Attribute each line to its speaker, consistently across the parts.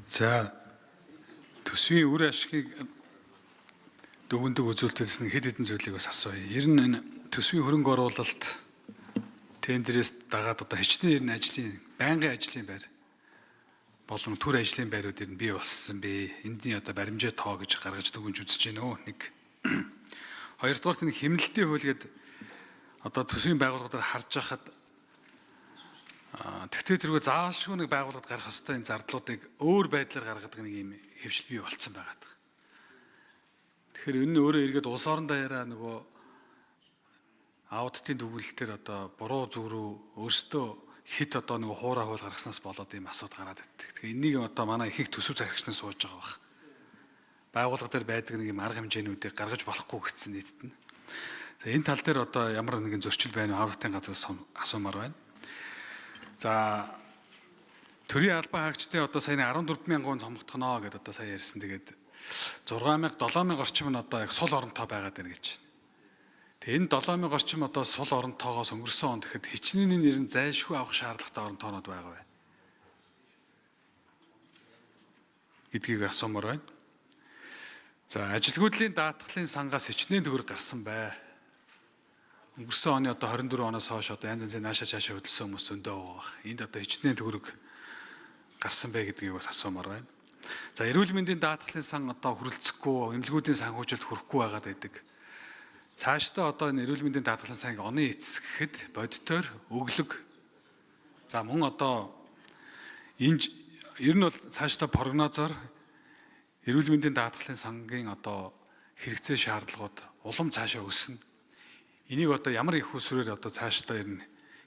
Speaker 1: За төсвийн үр ашгийг дүгндэг үзүүлэлтээс хэд хэдэн зүйлийг бас асууя. Ер нь энэ төсвийн хөрөнгө оруулалт тендерээс дагаад одоо хичнээн ажлын байнгын ажлын байр болон төр ажлын байруудыг бий болсон бэ. Эндний одоо баримжаа тоо гэж гаргаж дүгнж үзэж байна уу? Нэг. Хоёрдугаар нь хэмнэлтийн хууль гэдэг одоо төсвийн байгууллагуудаар харж байхад тэгтээ тэргүй заавалшгүй нэг байгууллагад гарах ёстой энэ зардлуудыг өөр байдлаар гаргадаг нэг юм хэвшил бий болцсон байгаа. Тэгэхээр энэ нь өөрөө эргээд улс орон даяараа нөгөө аудитын дүгнэлтээр одоо буруу зүг рүү өөрсдөө хит одоо нөгөө хуурай хууль гаргаснаас болоод ийм асуудал гараад ирдэг. Тэгэхээр энийг одоо манай ихэнх төсөв захирагч нар сууж байгаа баг. Байгууллага дээр байдаг нэг юм арга хэмжээнүүдийг гаргаж болохгүй гэсэн нийтэд нь. Энэ тал дээр одоо ямар нэгэн зөрчил байна уу? Аудитын газраас асуумаар байна. За төрийн албан хаагчдын одоо саяны 14,000 цомогдохноо гэдээ одоо сая ярьсан. Тэгээд 6,000 7,000 орчим нь одоо яг сул оронтой байгаад байна гэж байна. Тэгээд энэ 7,000 орчим одоо сул оронтойгоос өнгөрсөн он гэхэд хичнээн нэр нь зайлшгүй авах шаардлагатай оронтойнод байгаа бай. Гэдгийг асуумаар байна. За ажилгүйдлийн даатгалын сангаас хичнээн төгрөг гарсан бай. Өнгөрсөн оны одоо 24 оноос хойш одоо янз янзын наашаа чаашаа хөдөлсөн хүмүүс зөндөө байгаа. Энд одоо хичнээн төгрөг гарсан бай гэдгийг бас асуумаар байна. За эрүүл мэндийн даатгалын сан одоо хүрэлцэхгүй, эмнэлгүүдийн санхүүжилт хүрэхгүй байгаад байдаг. Цаашдаа одоо энэ эрүүл мэндийн даатгалын санг оны эцэсгэхэд бодитоор өглөг. За мөн одоо энэ ер нь бол цаашдаа прогнозоор эрүүл мэндийн даатгалын сангийн одоо хэрэгцээ шаардлагууд улам цаашаа өснө. Энийг одоо ямар их усрээр одоо цаашдаа ер нь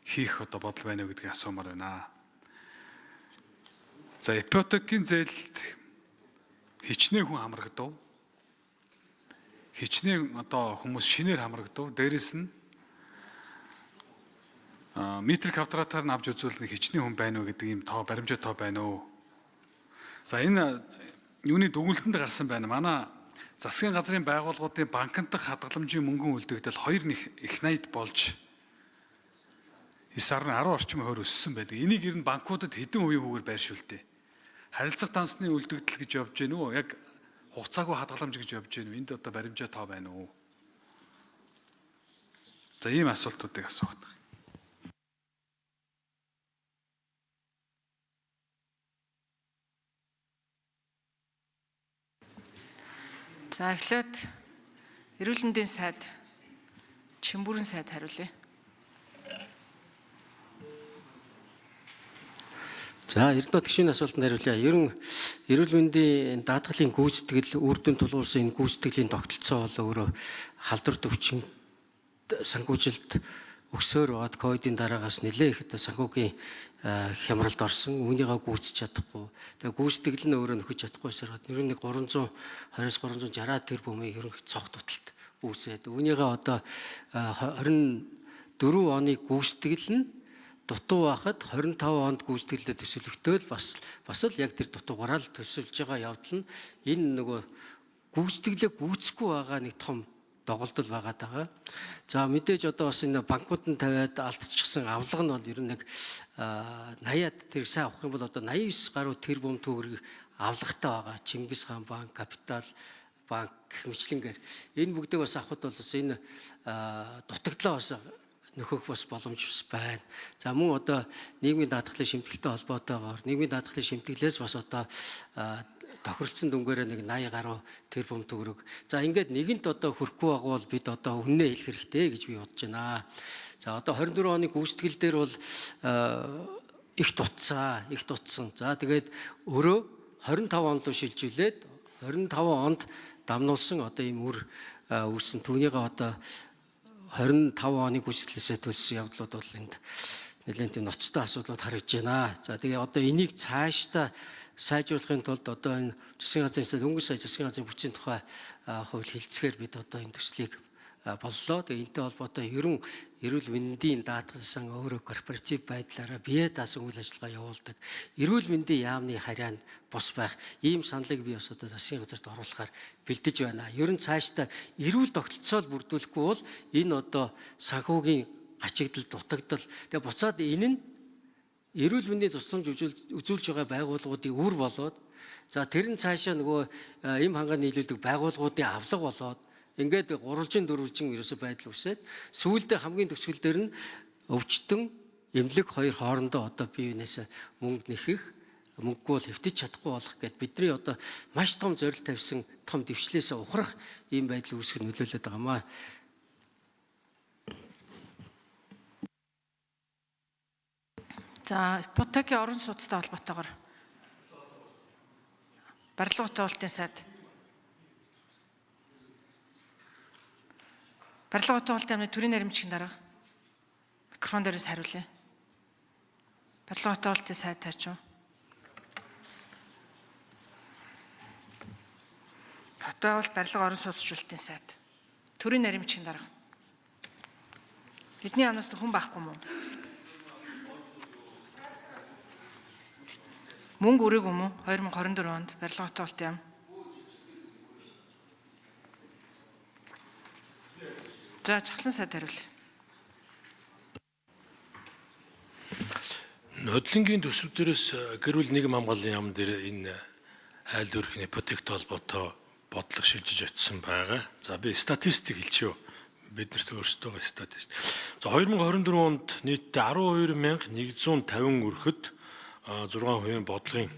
Speaker 1: хийх одоо бодол байна уу гэдгийг асуумаар байна. За ипотекийн зээлд хичнээн хүн хамрагдав. Хичнээн одоо хүмүүс шинээр хамрагдав. Дээрэс нь метр квадратаар нь авч үзвэл нэг хичнээн хүн байна уу гэдэг ийм тоо баримжаа тоо байна уу. За энэ юуны дүгнэлтэнд гарсан байна. Манай засгийн газрын байгууллагуудын банкнд дах хадгаламжийн мөнгөн үлдэгдэл 2 их найд болж 9.10 орчим хувиар өссөн байдаг. Энийг ер нь банкудад хэдэн хувийн хүүгээр байршуултээ. Харилцах дансны үлдэгдэл гэж явж гэнэ үү? Яг хугацаагүй хадгаламж гэж явж гэнэ үү? Энд одоо баримжаа тоо байна уу? За ийм асуултуудыг асуух.
Speaker 2: За эхлээд эрүүл мэндийн сайд Чимбүрэн сайд хариулъя.
Speaker 3: За Эрдэнэт гишүүний асуултанд хариулъя. Ер нь эрүүл мэндийн даатгалын гүйцэтгэл үр дүнд тулгуурсан энэ гүйцэтгэлийн тогтолцоо бол өөрөө халдвар төвчин санхүүжилт өксөөр бод ковидын дараагаас нэлээ их санхүүгийн хямралд орсон, үүнийгээ гүйцэж чадахгүй. Тэгээ гүйцэтгэл нь өөрөө нөхөж чадахгүйсээр ер нь 320-360 тэрбумын ерөнх цог туталт үүсээд үүнийгээ одоо 24 оны гүйцэтгэл нь дутуу байхад 25 онд гүйцэтгэлээ төсөвлөгдөөл бас л яг тэр дутуугаараа л төсөвлөж байгаа явдал нь энэ нөгөө гүйцэтгэлээ гүйцэхгүй байгаа нэг том доголдол байгаад байгаа. За мэдээж одоо бас энэ банкуд нь тавиад алдчихсан авлага нь бол ер нь нэг 80-аад тэр сайн авах юм бол одоо 89 гаруй тэрбум төгрөг авлагатай байгаа. Чингис хаан банк, Капитал банк хэмжлэнгээр энэ бүгдийг бас авахд бол бас энэ дутагдлаа бас нөхөх бас боломж байна. За мөн одоо нийгмийн даатгалын шимтгэлтэй холбоотойгоор нийгмийн даатгалын шимтгэлээс бас одоо тохиролцсон дүнгээр нэг 80 гаруй тэрбум төгрөг. За ингээд нэгэнт одоо хүрхгүй байгаа бол бид одоо үннээ хэлэх хэрэгтэй гэж би бодож байна. За одоо 24 оны гүйцэтгэл дээр бол их дутсан. За тэгээд өөрөө 25 онд шилжүүлээд 25 онд дамнуулсан одоо ийм үрсэн түүнийгээ одоо 25 оны гүйцэтгэлээсээ төлсөн явдлууд бол энд нэлээд тийм ноцтой асуудлууд харагдж байна. За тэгээ одоо энийг цаашдаа сайжруулахын тулд одоо энэ засгийн газрын өнгөрсөн сая засгийн газрын бүчийн тухай хууль хэлцгээр бид одоо энэ төслийг боллоо. Тэгээ энэтэй холбоотой ерөн эрүүл мэндийн даатгалсан өөрөө корпоратив байдлаараа бие даасан үйл ажиллагаа явуулдаг. Эрүүл мэндийн яамны харьяанд бос байх ийм саналыг би бас одоо засгийн газарт оруулахаар бэлдэж байна. Ерөн цаашдаа эрүүл тогтолцоол бүрдүүлэхгүй бол энэ одоо санхүүгийн гачигдал, дутагдал тэгээ буцаад энэ нь эрүүл мэндийн тусламж үзүүлж байгаа байгууллагуудын үр болоод за тэр нь цаашаа нөгөө эм хангаа нийлүүлдэг байгууллагуудын авлага болоод ингээд 3-4 ерөөсөө байдал үсээд сүүлдээ хамгийн төсгөл дээр нь өвчтөн эмнэлэг хоёр хоорондоо одоо бие биенээс мөнгө нэхэх мөнгөгүй бол хэвтэж чадахгүй болох гэд бидний одоо маш том зорилт тавьсан том дэвшлээсээ ухрах ийм байдал үүсгэх нөлөөлөд байгаамаа.
Speaker 2: За ипотекийн орон сууцтай холбоотойгоор барилга утгуулалтын сайд. Барилга утгуулалтын амны төрийн наримчгийн дарга микрофон дээрээс хариулъя. Барилга утгуулалтын сайд таач уу? Хотоол барилга орон сууцчлалтын сайд. Төрийн наримчгийн дарга. Бидний амнаас хүн байхгүй мүү? Мөнгө өрөөг юм уу? 2024 онд барилга утгуулалтын ам. За чухлан сайд хариулъя.
Speaker 4: Нодлонгийн төсөв дээрээс гэр бүл нийгэм хамгааллын яам дээр энэ айл дүүргийн ипотектэй холбоотой бодлого шилжиж очсон байгаа. За би статистик хэлчихв. Бид нарт өөрсдөө статистик. За 2024 онд нийтдээ 12,150 өрхөд 6% бодлогын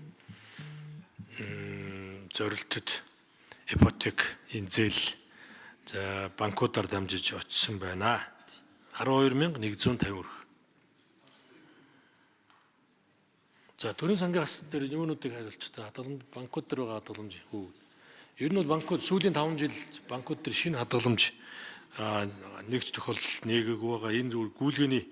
Speaker 4: зорилтод ипотек зээл за банкудаар дамжиж очсон байна. 12,150 өрх. За төрийн сангийн хас дээр юунуудыг хариулж та хадгаламж банкуд дээр байгаа хадгаламж хүү. Ер нь бол банкуд сүүлийн 5 жил банкуд дээр шинэ хадгаламж нэгж тохиолдолд нээгэг байгаа. Энэ зүгээр гүйлгээний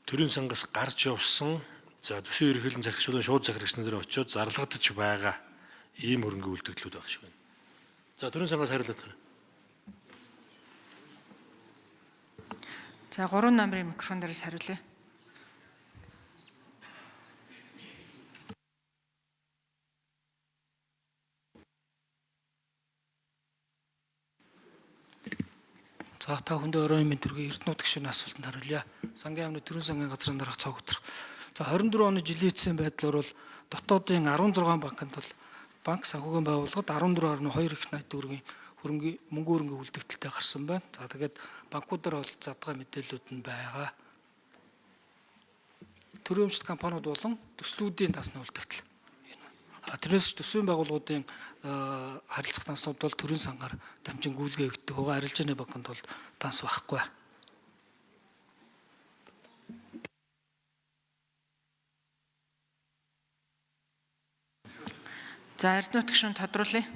Speaker 4: төрийн сангаас гарч явсан за төсвийн ерөнхийлөн захирагчдын шууд захирагчнаа дээр очиод зарлагдаж байгаа ийм хөрөнгө үйлдвэрлэлүүд байгаа шиг байна. За төрийн сангаас хариулаад гараа.
Speaker 2: За 3 номерын микрофон дээрээс хариулъя.
Speaker 5: За та хүндээ оройн мэд төргийн Эрдэнэт гишүүний асуултанд хариулъя. Сангийн яамны төрийн сангийн газрын дарга цог өдрөх. За 24 оны жилийн эцсийн байдлаар бол дотоодын 16 банкнд бол банк санхүүгийн байгууллагад 14.2 их найт төгрөгийн мөнгө хөрөнгө үлдэгдэлтэй гарсан байна. За тэгээд банкудаар бол задгаа мэдээлэлүүд нь байгаа. Төрийн өмчт компаниуд болон төслүүдийн дасны үлдэгдэл. Тэрнээс төсвийн байгууллагуудын харилцах данснууд бол төрийн сангаар дамжин гүйлгээ өгдөг. Уга арилжааны банкнд бол данс байхгүй.
Speaker 2: За Эрдэнэт гишүүн тодруулъя.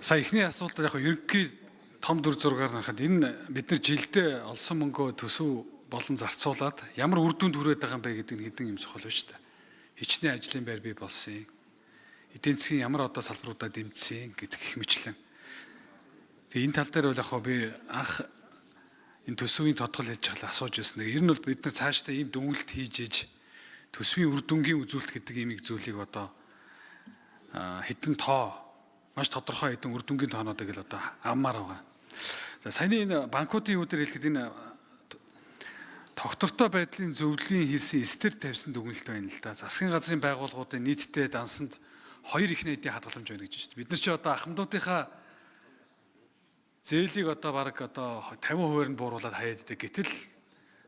Speaker 1: Сая ихний асуултаар яг ерөнхий том дүр зургаар харахад энэ бид нар жилдээ олсон мөнгөө төсөв болон зарцуулаад ямар үр дүнд хүрээд байгаа юм бэ гэдэг нь хэдэн юм чухал байна шүү дээ. Хичнээн ажлын байр бий болсон. Эдийн засгийн ямар одоо салбаруудаа дэмжсэн гэдэг их мэтлэн. Тэгээ энэ тал дээр бол яг би анх энэ төсвийн тодгол хийж хала асууж байсан. Ер нь бол бид нар цаашдаа ийм дүнэлт хийж иж төсвийн үр дүнгийн үзүүлэлт гэдэг имийг зүйлийг одоо хэдэн тоо маш тодорхой хэдэн үр дүнгийн тоонуудыг л одоо аммаар байгаа. За саяны энэ банкуудын юу дээр хэлэхэд энэ тогтвортой байдлын зөвлөлийн хийсэн эстер тавьсан дүгнэлт байна л да. Засгийн газрын байгууллагуудын нийтдээ дансанд 2 их найдын хадгаламж байна гэж байна. Бид нар чи одоо ахмадуудынхаа зээлийг одоо бараг одоо 50% нь бууруулад хаяад идэг. Гэтэл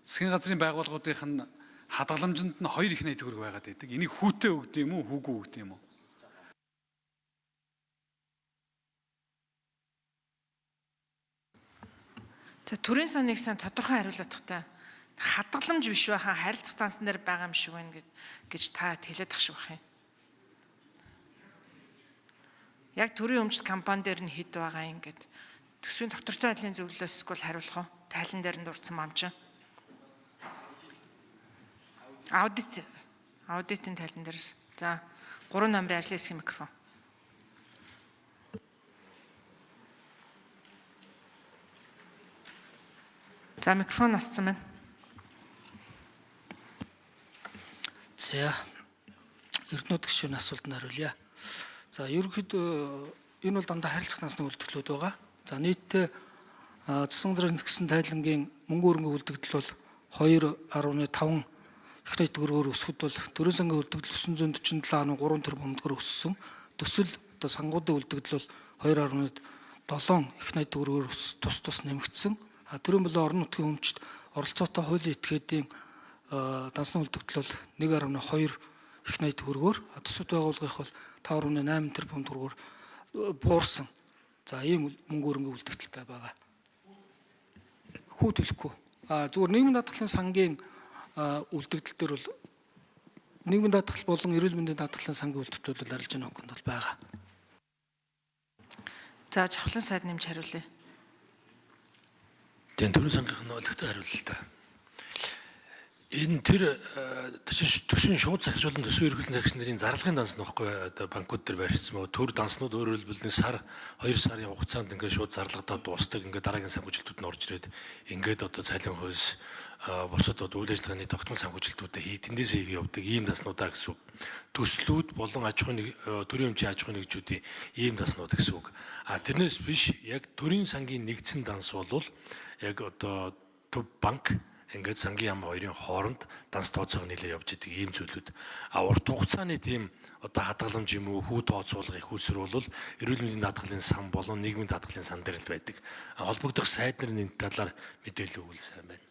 Speaker 1: засгийн газрын байгууллагуудынх нь хадгаламжинд нь 2 их найд төгрөг байгаад байдаг. Энийг хүүтэй өгд юм уу, хүүгүй өгд юм уу?
Speaker 2: За төрийн саныг сан тодорхой хариулах тахтай. Хадгаламж биш байхаа харилцах станцн дээр байгаа юм шиг байна гэж та хэлээд тах шиг байх юм. Яг төрийн өмчт компани дээр нь хэд байгаа юм гээд төсвийн доктортой байдлын зөвлөлөөс эсвэл хариулах уу? Тайлан дээр нь дурдсан мам чинь. Аудитын тайлан дээрс. За 3 номерын ажлын хэсгийн микрофон. За микрофон насцсан байна.
Speaker 5: За Эрдэнэт гишүүний асуултанд хариулъя. За ерөнхийдөө энэ бол дандаа харилцах насны үлдэгдлүүд байгаа. За нийтдээ засгийн газрын нэгсэн тайлангийн мөнгө хөрөнгө үлдэгдэл бол 2.5 их найт төгрөгөөр өсөхөд бол төрийн сангийн үлдэгдэл 947.3 тэрбум төгрөг өссөн. Төсөл одоо сангуудын үлдэгдэл бол 2.7 их найт төгрөгөөр тус нэмэгдсэн. Төрийн болон орон нутгийн өмчт оролцоотой хуулийн этгээдийн дансны үлдэгдэл бол 1.2 их найт төгрөгөөр, төсөвт байгууллагын бол 5.8 тэрбум төгрөгөөр буурсан. За ийм мөнгө хөрөнгө үлдэгдэлтэй байгаа. Хүү төлөхгүй. Зүгээр нийгмийн даатгалын сангийн үлдэгдэл дээр бол нийгмийн даатгал болон эрүүл мэндийн даатгалын сангийн үлдэгдэл бол арилжааны хөнгөнд бол байгаа.
Speaker 2: За жавхлан сайд нэмж хариулъя.
Speaker 4: Тэгээ төрийн сангийнхын ойлгохтой хариулт л та. Энэ тэр төсвийн шууд захирлуулан төсвийн эрхлэн захирагч нарын зарлагын данс нөхгүй одоо банкуд дээр барьсан мөн төр данснууд өөрөөр хэлбэл 2 сарын хугацаанд ингээд шууд зарлагдаад дуустдаг ингээд дараагийн санхүүжилтүүд нь орж ирээд ингээд одоо цалин хойс бусад одоо үйл ажиллагааны тогтмол санхүүжилтүүдэд тэндээсээ явдаг ийм данснуудаа гэсэн үг. Төслүүд болон аж ахуйн төрийн өмчийн аж ахуйн нэгжүүдийн ийм данснууд гэсэн үг. Тэрнээс биш яг төрийн сангийн нэгдсэн данс бол яг одоо төв банк ингээд сангийн яам хоёрын хооронд данс тооцоог нийлээ явж идэг ийм зүйлүүд. Урт хугацааны тийм одоо хадгаламж юм уу хүү тооцоолгох их усэр бол эрүүл мэндийн даатгалын сан болон нийгмийн даатгалын сан дээр л байдаг. Холбогдох сайд нарын энэ талаар мэдээлэл өгвөл сайн байна.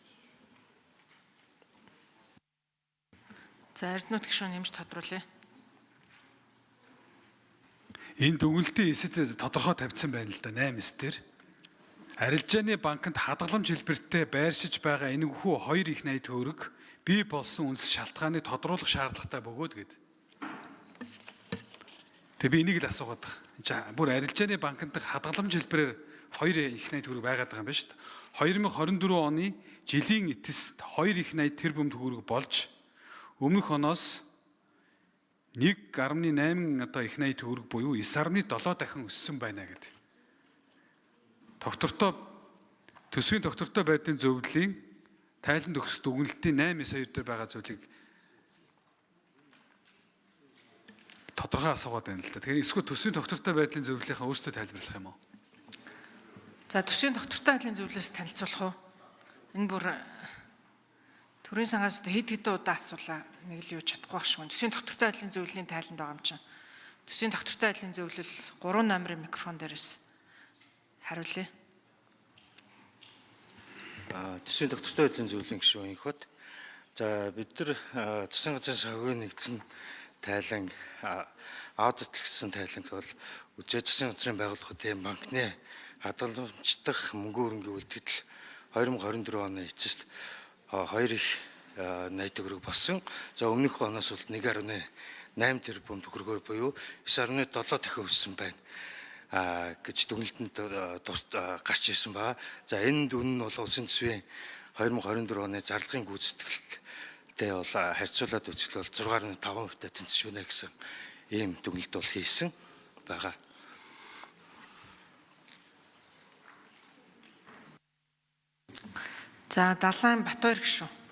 Speaker 2: За Эрдэнэт гишүүн нэмж тодруулъя.
Speaker 1: Энэ дүгнэлтийн эсэд тодорхой тавьсан байна л да 8-9 дээр. Арилжааны банкнд хадгаламж хэлбэртэй байршиж байгаа энэхүү 2 их найт төгрөг бий болсон үндэс шалтгааныг тодруулах шаардлагатай бөгөөд гэд. Тэгээ би энийг л асуугаад байгаа. Бүр арилжааны банкнд хадгаламж хэлбэрээр 2 их найт төгрөг байгаад байгаа юм байна шүү дээ. 2024 оны жилийн этэст 2 их найт тэрбум төгрөг болж өмнөх оноос 1.8 одоо их найт төгрөг буюу 9.7 дахин өссөн байна гэдэг. Төсвийн доктортой байдлын зөвлөлийн тайлан төгсөх дүгнэлтийн 8.2 дээр байгаа зүйлийг тодорхой асуугаад байна л да. Тэгэхээр эсвэл төсвийн доктортой байдлын зөвлөлийнхаа өөрсдөө тайлбарлах юм уу?
Speaker 2: За төсвийн доктортой байдлын зөвлөлөөс танилцуулах уу? Энэ бүр төрийн сангаас хэд хэдэн удаа асуулаа нэг л юу чадахгүй байх шүү. Төсвийн доктортой байдлын зөвлөлийн тайланд байгаа юм чинь. Төсвийн доктортой байдлын зөвлөл 3 номерын микрофон дээрээс хариулъя.
Speaker 6: Төсвийн доктортой байдлын зөвлөлийн гишүүн инхот. За бид нар засгийн газрын санхүүгийн нэгдсэн тайлан аудитлогдсон тайланг бол үжээ засгийн газрын байгууллагын банкны хадгаламждах мөнгө хөрөнгөний үлдэгдэл 2024 оны эцэст 2 их найт төгрөг болсон. За өмнөх оноос бол 1.8 тэрбум төгрөгөөр буюу 9.7 дахин өссөн байна гэж дүгнэлтэнд гарч ирсэн ба. За энэ дүн нь бол улсын төсвийн 2024 оны зарлагын гүйцэтгэлтэй бол харьцуулаад үзэхлээр 6.5% тэнцвэрнэ гэсэн ийм дүгнэлт бол хийсэн байгаа.
Speaker 2: За Далайн Батбаяр гишүүн.